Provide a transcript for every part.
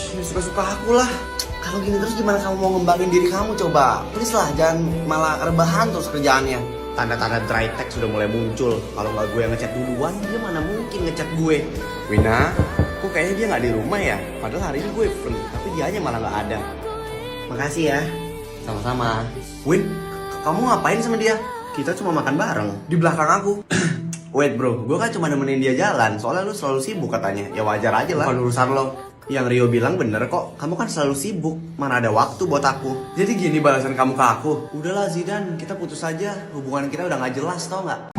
Ya suka-suka aku lah. Kalau gini terus gimana kamu mau ngembangin diri kamu coba? Please lah, jangan malah rebahan terus kerjaannya. Tanda-tanda dry text sudah mulai muncul. Kalau nggak gue yang ngechat duluan, dia mana mungkin ngechat gue. Wina, kok kayaknya dia nggak di rumah ya? Padahal hari ini gue free, tapi dianya malah nggak ada. Makasih ya. Sama-sama. Win, kamu ngapain sama dia? Kita cuma makan bareng di belakang aku. Wait bro, gue kan cuma nemenin dia jalan. Soalnya lu selalu sibuk katanya. Ya wajar aja lah, bukan urusan lo. Yang Rio bilang bener kok, kamu kan selalu sibuk. Mana ada waktu buat aku. Jadi gini balasan kamu ke aku. Udahlah Zidan, kita putus aja. Hubungan kita udah gak jelas, tau gak?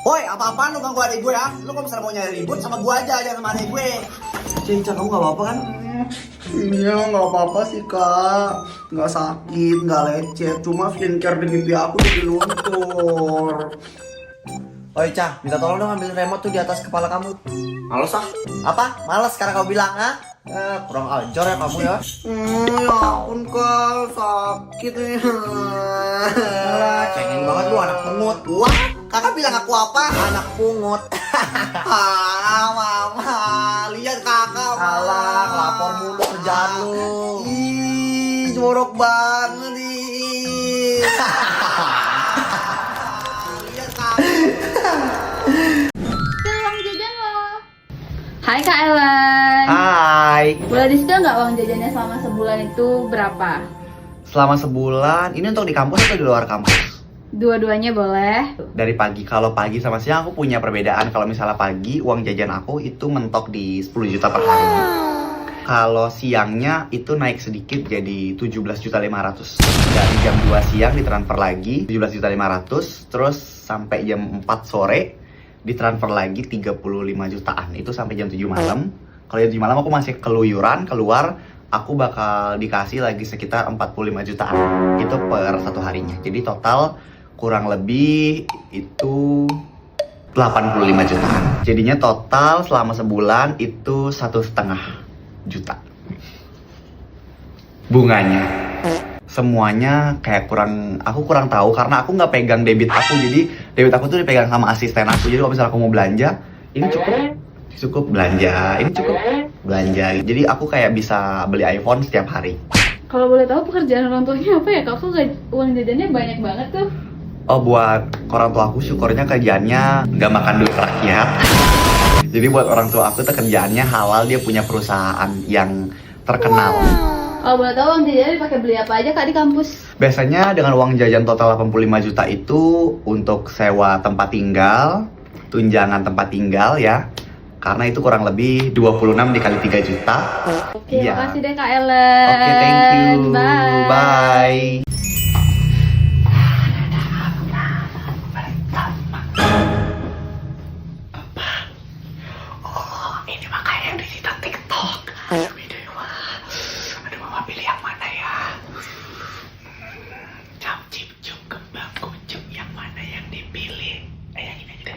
Woi, apa-apaan lu ganggu adik gue ya? Lu kalau misalnya mau nyari ribut sama gue aja, jangan sama adik gue. Cinca, kamu gak apa-apa kan? Iya, gak apa-apa sih kak. Gak sakit, gak lecet. Cuma skincare di pipi aku jadi luntur. Oi Cah, minta tolong dong ambil remote tuh di atas kepala kamu. Males ah? Apa? Males sekarang kau bilang, ha? Kurang ajar ya kamu ya. Ya ampun kak, sakit ya. Cengeng banget lu anak pungut. Wah, kakak bilang aku apa? Anak pungut. Mama, lihat kakak. Alah, lapor mulu kerjaan lu. Ih, jorok banget nih. Lihat kakak. Uang jajan lo. Hai Kak Ellen. Hai. Boleh di-spill nggak uang jajannya selama sebulan itu berapa? Selama sebulan, ini untuk di kampus atau di luar kampus? Dua-duanya boleh. Dari pagi, kalau pagi sama siang aku punya perbedaan. Kalau misalnya pagi, uang jajan aku itu mentok di 10 juta per hari. Kalau siangnya itu naik sedikit jadi 17.500.000. Dari jam 2 siang ditransfer lagi 17.500.000. Terus sampai jam 4 sore ditransfer lagi 35 jutaan. Itu sampai jam 7 malam. Kalau jam 7 malam aku masih keluyuran keluar, aku bakal dikasih lagi sekitar 45 jutaan. Itu per satu harinya. Jadi total kurang lebih itu 85 jutaan. Jadinya total selama sebulan itu 1,5 juta bunganya. Semuanya kayak aku kurang tahu karena aku nggak pegang debit aku. Jadi debit aku tuh dipegang sama asisten aku. Jadi kalau misalnya aku mau belanja, ini cukup belanja, ini cukup belanja. Jadi aku kayak bisa beli iPhone setiap hari. Kalau boleh tahu pekerjaan orang tuanya apa ya? Kak, kok uang jajannya banyak banget tuh. Oh, buat orang tua aku syukurnya kerjaannya nggak makan duit rakyat. Jadi buat orang tua aku tuh kerjaannya halal, dia punya perusahaan yang terkenal. Kalau boleh tahu uang jajannya dipakai beli apa aja Kak di kampus? Biasanya dengan uang jajan total 85 juta itu untuk sewa tempat tinggal, tunjangan tempat tinggal ya. Karena itu kurang lebih 26 dikali 3 juta. Oke, Iya. makasih deh Kak Ellen. Oke, thank you. Bye. Bye. Ini makanya yang disita TikTok. Video mah. Aduh, mama pilih yang mana ya? Cap cip cum kembang kucing, yang mana yang dipilih? Yang ini aja deh.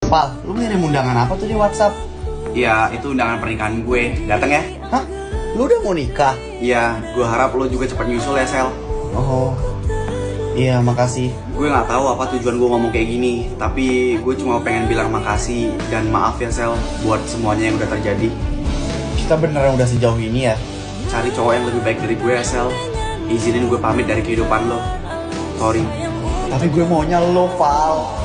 Pal, lu ngirim undangan apa tuh di WhatsApp? Iya, itu undangan pernikahan gue. Datang ya? Hah? Lu udah mau nikah? Iya, gue harap lu juga cepat nyusul ya, Sel. Oh, iya makasih. Gue nggak tahu apa tujuan gue ngomong kayak gini, tapi gue cuma pengen bilang makasih dan maaf ya, Sel, buat semuanya yang udah terjadi. Kita beneran udah sejauh ini ya? Cari cowok yang lebih baik dari gue ya, Sel. Izinin gue pamit dari kehidupan lo. Sorry. Tapi gue maunya lo, Val.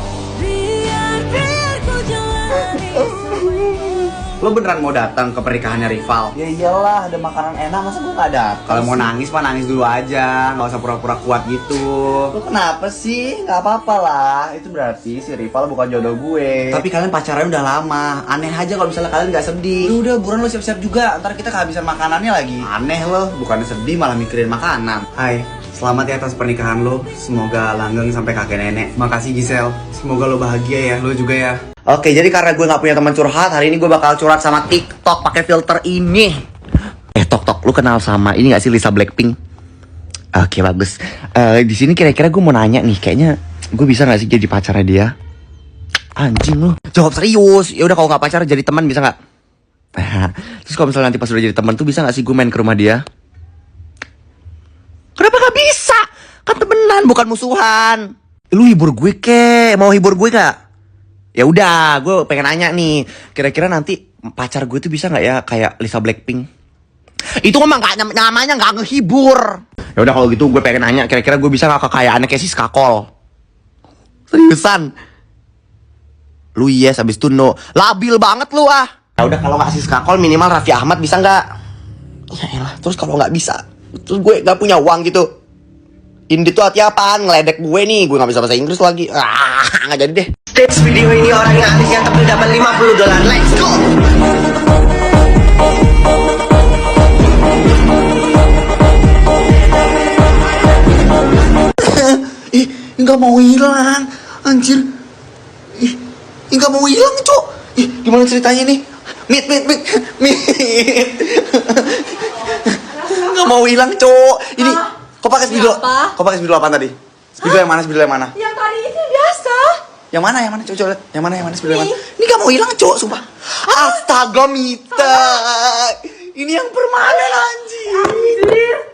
Lo beneran mau datang ke pernikahannya rival? Ya iyalah, ada makanan enak, masa gue gak datang? Kalau mau nangis mah nangis dulu aja, nggak usah pura-pura kuat gitu. Lu kenapa sih? Gak apa-apa lah. Itu berarti si rival bukan jodoh gue. Tapi kalian pacaran udah lama. Aneh aja kalau misalnya kalian nggak sedih. udah buruan lo siap-siap juga. Ntar kita kehabisan makanannya lagi. Aneh lo, bukannya sedih malah mikirin makanan. Hai, selamat ya atas pernikahan lo. Semoga langgeng sampai kakek nenek. Makasih Gisel. Semoga lo bahagia ya, lo juga ya. Oke, jadi karena gue nggak punya teman curhat, hari ini gue bakal curhat sama TikTok pakai filter ini. Tok, lu kenal sama ini gak sih, Lisa Blackpink? Oke, bagus. Di sini kira-kira gue mau nanya nih, kayaknya gue bisa gak sih jadi pacarnya dia? Anjing lu, jawab serius. Ya udah, kalau nggak pacar jadi teman bisa nggak? Terus kalau misalnya nanti pas udah jadi teman tuh bisa gak sih gue main ke rumah dia? Kenapa gak bisa? Kan temenan, bukan musuhan. Lu hibur gue ke, mau hibur gue gak? Ya udah, gue pengen nanya nih, kira-kira nanti pacar gue tuh bisa nggak ya kayak Lisa Blackpink? Itu emang nggak, namanya nggak ngehibur. Ya udah kalau gitu gue pengen nanya, kira-kira gue bisa nggak kekayaannya kayak Siska Kol? Seriusan? Lu yes, abis itu no. Labil banget lu ah. Ya udah, kalau nggak Siska Kol minimal Raffi Ahmad bisa nggak? Ya elah, terus kalau nggak bisa, terus gue nggak punya uang gitu. Indi tuh hati apaan? Ngeledek gue nih, gue gak bisa bahasa Inggris lagi. Gak jadi deh. Tips video ini orang yang habis yang tapi dapat $50. Let's go. Ih, gak mau hilang. Anjir. Ih, gak mau hilang, Cok. Ih, gimana ceritanya nih? Mit. Gak mau hilang, Cok. Ini kok pakai spidol? Kok pakai spidol apaan tadi? Spidol yang mana? Spidol yang mana? Yang tadi itu biasa. Yang mana? Yang mana? Coba lihat. Yang mana spidol yang mana? Ini gak mau hilang, Cok, sumpah. Astaga, Mita. Ini yang permanen, anjir.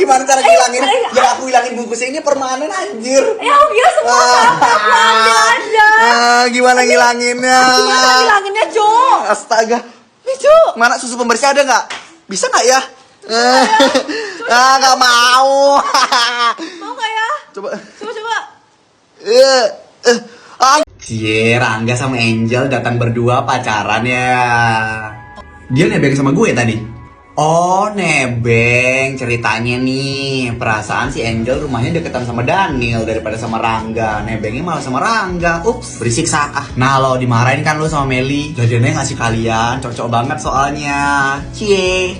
Gimana cara ngilangin? Yang aku hilangin bungkusnya ini permanen, anjir. Ya aku kira semua sampai aku ambil aja. Gimana ngilanginnya? Gimana ngilanginnya, Jo? Astaga. Nih, Jo. Mana susu pembersih ada nggak? Bisa nggak ya? Nggak mau. Mau gak ya? Coba. Coba. Cie, Rangga sama Angel datang berdua pacaran ya. Dia nebeng sama gue tadi. Oh, nebeng ceritanya nih. Perasaan si Angel rumahnya deketan sama Daniel daripada sama Rangga. Nebengnya malah sama Rangga. Ups, berisik sakah. Nah, lo dimarahin kan lo sama Meli. Jadinya ngasih kalian, cocok banget soalnya. Cie.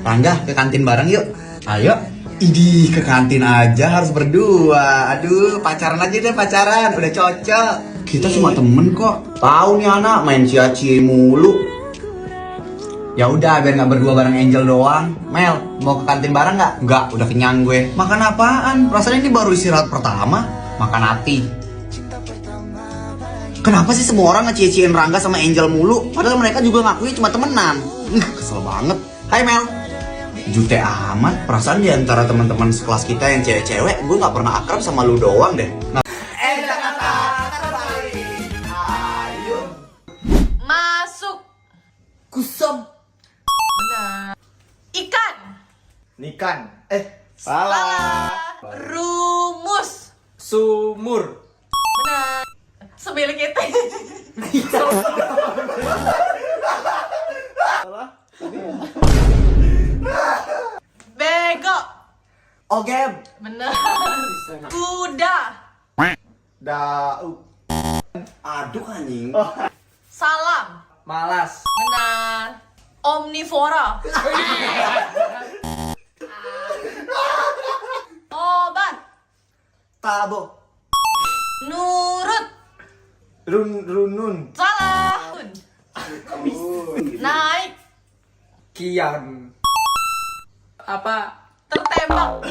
Rangga, ke kantin bareng yuk. Ayo. Idih, ke kantin aja harus berdua. Aduh, pacaran aja deh, pacaran. Udah cocok. Kita cuma temen kok. Tahu nih anak main cia-cie mulu. Ya udah, biar nggak berdua bareng Angel doang. Mel, mau ke kantin bareng nggak? Nggak, udah kenyang gue. Makan apaan? Perasaan ini baru istirahat pertama. Makan hati. Kenapa sih semua orang nge-cie-ciein Rangga sama Angel mulu? Padahal mereka juga ngakuin cuma temenan. Kesel banget. Hai Mel. Jute amat, perasaan di antara teman-teman sekelas kita yang cewek-cewek, gue nggak pernah akrab sama lu doang deh. Nah. Masuk. Kusam. Benar. Ikan. Nikan. Salah. Rumus. Sumur. Benar. Sebilik itu. Bego. Oke. Benar. Kuda. Dau. Aduh anjing. Salam. Malas. Benar. Omnivora. Obat. Tabo. Nurut. Runun. Salah. Naik. Kian. Apa? Tertembak.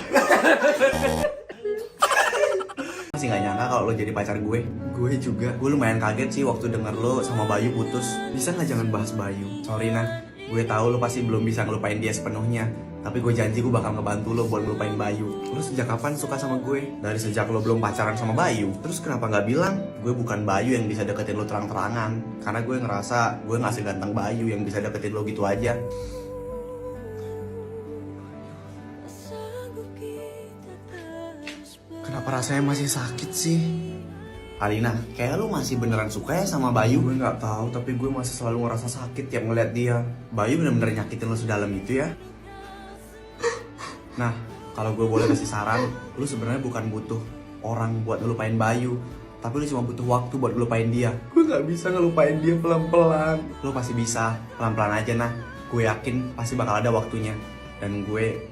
Masih gak nyangka kalau lo jadi pacar gue. Gue juga. Gue lumayan kaget sih waktu denger lo sama Bayu putus. Bisa gak jangan bahas Bayu? Sorry nah, gue tahu lo pasti belum bisa ngelupain dia sepenuhnya. Tapi gue janji gue bakal ngebantu lo buat ngelupain Bayu. Lo sejak kapan suka sama gue? Dari sejak lo belum pacaran sama Bayu. Terus kenapa gak bilang gue bukan Bayu yang bisa deketin lo terang-terangan? Karena gue ngerasa gue gak seganteng Bayu yang bisa deketin lo gitu aja. Kenapa rasanya masih sakit sih? Alina, kayak lu masih beneran suka ya sama Bayu? Gue nggak tahu, tapi gue masih selalu ngerasa sakit tiap ngeliat dia. Bayu bener-bener nyakitin lo sedalam itu ya? Nah, kalau gue boleh kasih saran, lu sebenarnya bukan butuh orang buat ngelupain Bayu, tapi lu cuma butuh waktu buat ngelupain dia. Gue nggak bisa ngelupain dia pelan-pelan. Lu pasti bisa, pelan-pelan aja nah. Gue yakin pasti bakal ada waktunya. Dan gue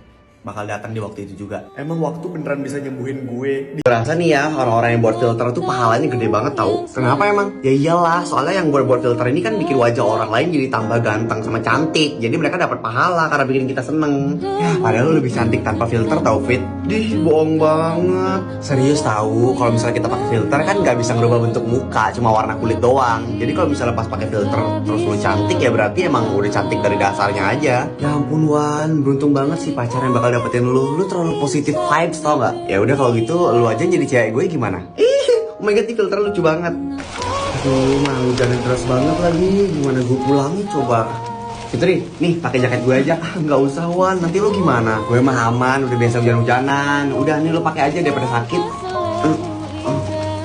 bakal datang di waktu itu juga. Emang waktu beneran bisa nyembuhin gue. Berasa nih ya, orang-orang yang buat filter tuh pahalanya gede banget tau. Kenapa emang? Ya iyalah, soalnya yang buat filter ini kan bikin wajah orang lain jadi tambah ganteng sama cantik. Jadi mereka dapat pahala karena bikin kita seneng. Ya padahal lu lebih cantik tanpa filter tau, Fit. Dih, bohong banget. Serius tahu, kalau misalnya kita pakai filter kan nggak bisa ngerubah bentuk muka, cuma warna kulit doang. Jadi kalau misalnya pas pakai filter terus lu cantik ya berarti emang udah cantik dari dasarnya aja. Ya ampun Wan, beruntung banget sih pacar yang bakal dapetin lu. Lu terlalu positif vibes tau nggak? Ya udah kalau gitu lu aja jadi cewek gue gimana? Oh my god, ini filter lucu banget. Aduh, mah hujannya deras banget lagi. Gimana gue pulangnya coba? Fitri, nih pakai jaket gue aja. Nggak usah Wan, nanti lu gimana? Gue mah aman, udah biasa hujan-hujanan. Udah nih lu pakai aja daripada sakit.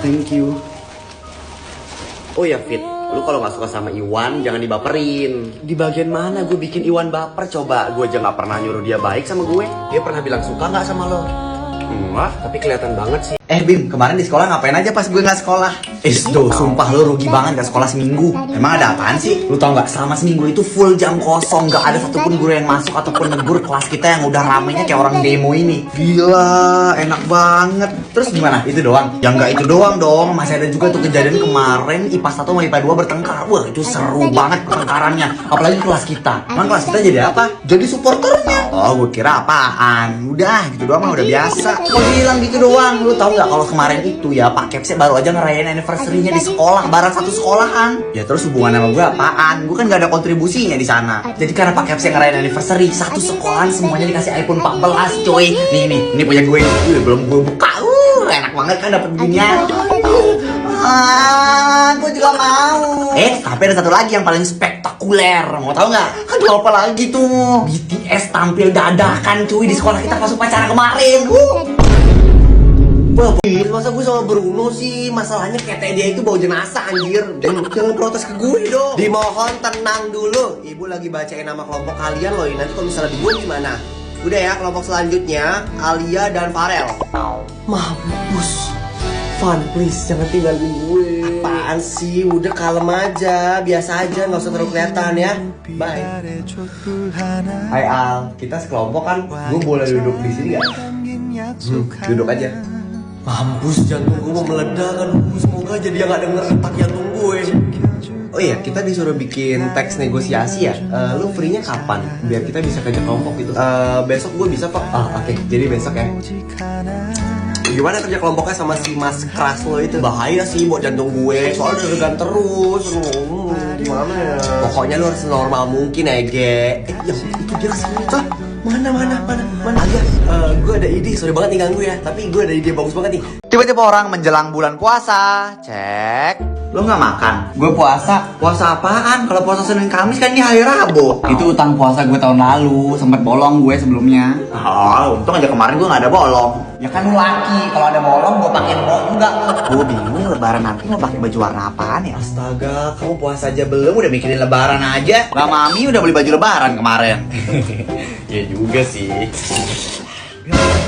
Thank you. Oh ya Fit, lu kalau nggak suka sama Iwan jangan dibaperin. Di bagian mana gue bikin Iwan baper coba? Gue aja nggak pernah nyuruh dia baik sama gue. Dia pernah bilang suka nggak sama lo? Enggak, tapi kelihatan banget sih. Bim, kemarin di sekolah ngapain aja pas gue nggak sekolah? Tuh, sumpah lo rugi banget gak sekolah seminggu. Emang ada apaan sih? Lu tau nggak, selama seminggu itu full jam kosong, nggak ada satupun guru yang masuk ataupun negur kelas kita yang udah ramenya kayak orang demo ini. Gila, enak banget. Terus gimana? Itu doang? Ya nggak itu doang dong, masih ada juga tuh kejadian kemarin IPA 1 sama IPA 2 bertengkar. Wah, itu seru banget pertengkarannya. Apalagi kelas kita. Emang kelas kita jadi apa? Jadi supporternya. Oh, gue kira apaan? Udah, gitu doang mah udah biasa. Kok bilang gitu doang? Lu tau nggak kalau kemarin itu ya Pak Kepse baru aja ngerayain anniversary-nya di sekolah, bareng satu sekolahan. Ya terus hubungan sama gue apaan? Gue kan gak ada kontribusinya di sana. Jadi karena Pak Kepse ngerayain anniversary, satu sekolahan semuanya dikasih iPhone 14 coy. Nih punya gue. Belum gue buka. Enak banget kan dapet beginian. Gue juga mau. Tapi ada satu lagi yang paling spektakuler. Mau tahu nggak? Aduh, apa lagi tuh? BTS tampil dadakan cuy di sekolah kita pas upacara kemarin. Masa gue sama Bruno sih? Masalahnya ketek dia itu bau jenazah anjir. Jangan protes ke gue dong. Dimohon tenang dulu. Ibu lagi bacain nama kelompok kalian loh. Nanti kalau misalnya di gue gimana? Udah ya, kelompok selanjutnya Alia dan Farel. Mampus. Van, please jangan tinggalin gue. Apaan sih? Udah kalem aja, biasa aja, nggak usah terlalu kelihatan ya. Bye. Hai Al, kita sekelompok kan? Gue boleh duduk di sini nggak? Duduk aja. Mampus, jantung gue mau meledak kan. Semoga aja dia nggak denger detak jantung gue. Oh iya, kita disuruh bikin teks negosiasi ya. Lu free-nya kapan? Biar kita bisa kerja kelompok gitu. Besok gue bisa kok. Oke. Jadi besok ya. Gimana kerja kelompoknya sama si Mas Kras lo itu? Bahaya sih buat jantung gue. Soalnya deg-degan terus. Gimana ya? Pokoknya lu harus normal mungkin ya, Ge. Ya itu dia kesini. Mana Alia, gue ada ide, sorry banget nih ganggu ya. Tapi gue ada ide bagus banget nih. Tiba-tiba orang menjelang bulan puasa. Cek. Lo gak makan? Gue puasa. Puasa apaan? Kalau puasa Senin Kamis kan ini hari Rabu. Itu utang puasa gue tahun lalu. Sempet bolong gue sebelumnya. Untung aja kemarin gue gak ada bolong. Ya kan lu laki, kalau ada bolong gue pakein bolong juga. Gue bingung lebaran nanti mau pakai baju warna apaan ya? Astaga, kamu puasa aja belum udah mikirin lebaran aja. Lah mami udah beli baju lebaran kemarin. Ya juga sih.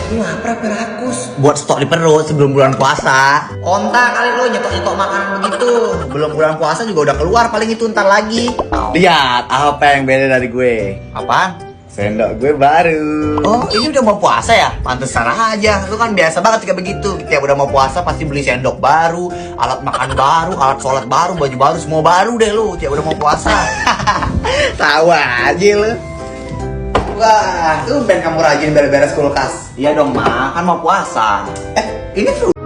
Lu lapar perakus. Buat stok di perut sebelum bulan puasa. Onta kali lo nyetok-nyetok makanan begitu. Belum bulan puasa juga udah keluar paling itu ntar lagi. Lihat apa yang beda dari gue. Apaan? Sendok gue baru. Oh, ini udah mau puasa ya? Pantesan aja. Lu kan biasa banget kayak begitu. Tiap udah mau puasa pasti beli sendok baru, alat makan baru, alat sholat baru, baju baru, semua baru deh lu. Tiap udah mau puasa. Tahu aja lu. Wah, tuh ben kamu rajin beres-beres kulkas. Iya dong, Ma. Kan mau puasa. Ini fruit.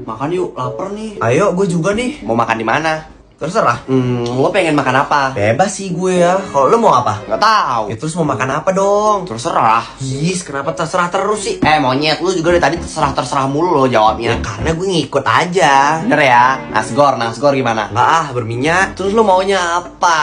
Makan yuk, lapar nih. Ayo, gue juga nih. Mau makan di mana? Terserah. Lo pengen makan apa? Bebas sih gue ya. Kalau lo mau apa? Nggak tahu. Ya terus mau makan apa dong? Terserah. Kenapa terserah terus sih? Monyet, lu juga dari tadi terserah mulu lo jawabnya. Ya, karena gue ngikut aja. Bener ya? Nasgor gimana? Nggak berminyak. Terus lo maunya apa?